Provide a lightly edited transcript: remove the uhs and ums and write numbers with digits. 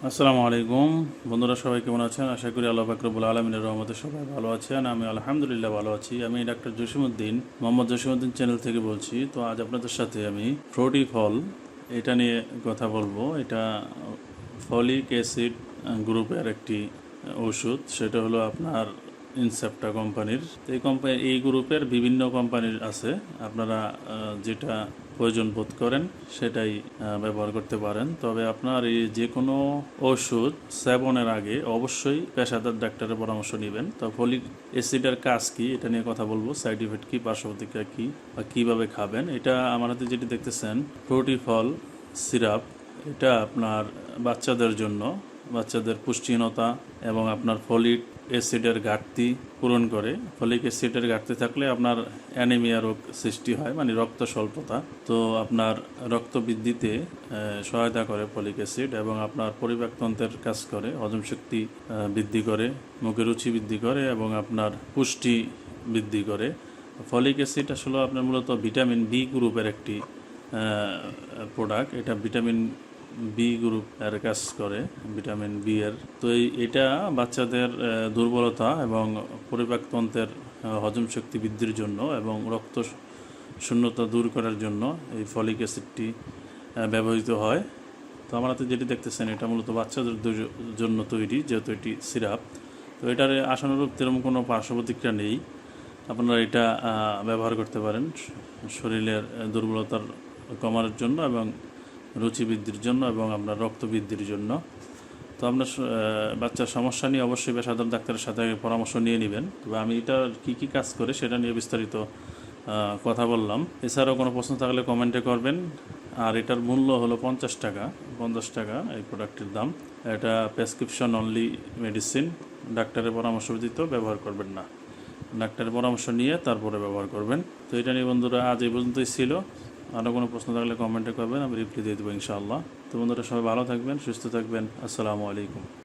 আসসালামু আলাইকুম বন্ধুরা, সবাই কেমন আছেন? আশা করি আল্লাহ পাক রব্বুল আলামিনের রহমতে সবাই ভালো আছেন। আমি আলহামদুলিল্লাহ ভালো আছি। আমি ডাক্তার জসিমউদ্দিন, মোহাম্মদ জসিমউদ্দিন চ্যানেল থেকে বলছি। তো আজ আপনাদের সাথে আমি ফ্রুটি ফল এটা নিয়ে কথা বলবো। এটা ফলিক অ্যাসিড গ্রুপের একটি ওষুধ। সেটা হলো আপনার ইনসেপ্টা কোম্পানির। তো এই গ্রুপের বিভিন্ন কোম্পানির আছে। আপনারা যেটা প্রয়োজন বোধ করেন সেটাই ব্যবহার করতে পারেন। তবে আপনার এই যে কোনো ওষুধ সেবনের আগে অবশ্যই পেশাদার ডাক্তারের পরামর্শ নেবেন। তো ফলিক অ্যাসিডের কাজ কি এটা নিয়ে কথা বলবো, সাইড ইফেক্ট কী, পার্শ্ব প্রতিক্রিয়া কী বা কীভাবে খাবেন। এটা আমার হাতে যেটি দেখতেছেন ফ্রুটি ফল সিরাপ। এটা আপনার বাচ্চাদের জন্য, বাচ্চাদের পুষ্টিহীনতা এবং আপনার ফলিক অ্যাসিডের ঘাটতি পূরণ করে। ফলিক অ্যাসিডের ঘাটতি থাকলে আপনার অ্যানিমিয়া রোগ সৃষ্টি হয়, মানে রক্ত স্বল্পতা। তো আপনার রক্ত বৃদ্ধিতে সহায়তা করে ফলিক অ্যাসিড, এবং আপনার পরিপাকতন্ত্রের কাজ করে, হজম শক্তি বৃদ্ধি করে, মুখে রুচি বৃদ্ধি করে এবং আপনার পুষ্টি বৃদ্ধি করে। ফলিক অ্যাসিড আসলে আপনার মূলত ভিটামিন বি গ্রুপের একটি প্রোডাক্ট। এটা ভিটামিন বি গ্রুপ এর কাজ করে, ভিটামিন বি এর। তো এটা বাচ্চাদের দুর্বলতা এবং পরিপাকতন্ত্রের হজম শক্তি বৃদ্ধির জন্য এবং রক্ত শূন্যতা দূর করার জন্য এই ফলিক অ্যাসিডটি ব্যবহৃত হয়। তো আমার হাতে যেটি দেখতেছেন এটা মূলত বাচ্চাদের জন্য তৈরি, যেহেতু এটি সিরাপ। তো এটার আশানুরূপ তেরকম কোনো পার্শ্ব প্রতিক্রিয়া নেই। আপনারা এটা ব্যবহার করতে পারেন শরীরের দুর্বলতার কমানোর জন্য এবং রুচি বৃদ্ধির জন্য এবং আপনার রক্ত বৃদ্ধির জন্য। তো আপনার বাচ্চার সমস্যা নিয়ে অবশ্যই পেশাদার ডাক্তারের সাথে পরামর্শ নিয়ে নেবেন। তবে আমি এটা কী কাজ করে সেটা নিয়ে বিস্তারিত কথা বললাম। এছাড়াও কোনো প্রশ্ন থাকলে কমেন্টে করবেন। আর এটার মূল্য হলো 50 টাকা। 50 টাকা এই প্রোডাক্টের দাম। এটা প্রেসক্রিপশন অনলি মেডিসিন। ডাক্তারের পরামর্শ ব্যতীত ব্যবহার করবেন না। ডাক্তারের পরামর্শ নিয়ে তারপরে ব্যবহার করবেন। তো এটা নিয়ে বন্ধুরা আজ এই পর্যন্তই ছিল। আরও কোনো প্রশ্ন থাকলে কমেন্টে করবেন, আমি রিপ্লাই দিয়ে দেবো ইনশাআল্লাহ। তো বন্ধুরা সবাই ভালো থাকবেন, সুস্থ থাকবেন। আসসালামু আলাইকুম।